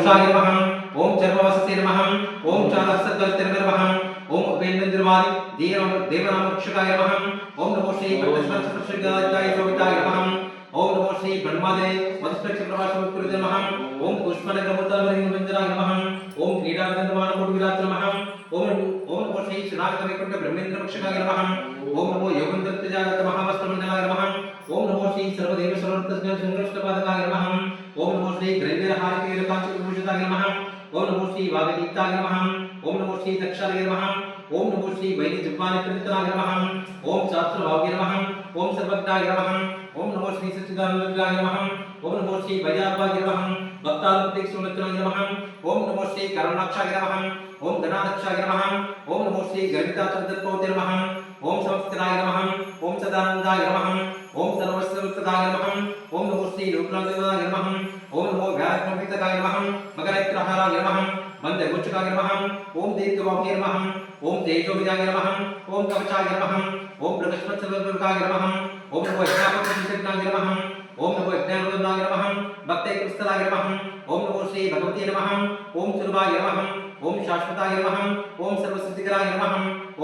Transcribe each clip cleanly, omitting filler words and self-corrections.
घोषाय नमः ओम चर्मवससे नमः ओम चालसद्वलते नमः ओम उपेन्द्रवादि देवनामक्षकाय नमः ओम नमो श्री पद्मस्पर्शगाय सविताय नमः ओम नमो श्री ब्रह्मदे मधुस्पर्शप्रभासमुत्कुरुते नमः ओम पुष्पनगरमुद्दामलिंगवन्दनाय नमः ओम क्रीडानन्दमानकोटिविराज नमः ओम नमो श्री शनागतवैकुण्ठ ब्रह्मेन्द्रमक्षकाय नमः ओम नमो योगेन्द्रजागत महावस्त्रमण्डलाय नमः ओम नमो श्री सर्वदेव सर्वतस्मै नमः ओम नमो श्री ग्रैव्यहारिकेलकांचनभूषिताय नमः ओम नमो श्री वागदीप्ताय नमः ओम नमो श्री दक्षाय नमः ओम नमो श्री वैदिकजुब्बानिकृताय नमः ओम शास्त्रभाव्य नमः ओम सर्वज्ञाय नमः ओम नमो श्री सच्चिदानंदाय नमः ओम नमो श्री वैद्याभाय नमः भक्तानुप्रतीक्षुमत्राय नमः ओम नमो श्री करुणाक्षाय नमः ओम गणाध्यक्षाय नमः ओम नमो श्री गर्भिताचन्द्रपौते नमः ओम समस्तराय नमः ओम सदानंदाय नमः ओम सर्वस्वतदाय नमः ओम नमो श्री लोकनाथाय नमः ओम नमो व्याघ्रपितकाय नमः मकरैत्रहाराय नमः मंदगुच्छकाय नमः ओम दीर्घबाहुये नमः ओम तेजोविदाय नमः ओम कवचाय नमः ओम प्रकस्मत्सर्वकाय नमः ओम नमो यज्ञापतिनाय नमः ओम नमो यज्ञानवदनाय नमः भक्तैकस्तराय नमः ओम नमो श्री भगवते नमः ओम सुरभाय नमः ओम शाश्वताय नमः ओम सर्वसिद्धिकराय नमः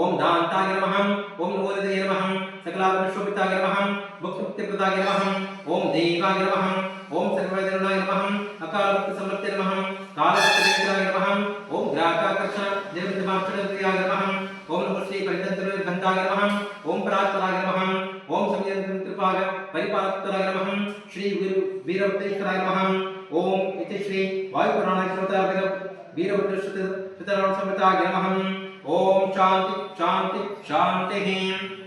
ओम दान्ताय नमः ओम नमो हृदये नमः सकलाभरणशोभिताय नमः भक्तिप्रदाय नमः ओम देवाय नमः ओम सर्ववेदनाय नमः अकालमुक्तसमर्थे नमः कालमुक्तनेत्राय नमः ओम ग्राहकाकर्षण निर्विद्यमाक्षरक्रियाय नमः ओम नमो श्री परितन्त्रगन्धाय नमः ओम परात्पराय नमः ओम संयन्त्रपाल परिपालकराय नमः श्री वीरभद्रेश्वराय नमः ओम इति श्री वायुपुराणाय वीरभद्रेश्वर संहिताय नमः ओम शांति शांति शांति।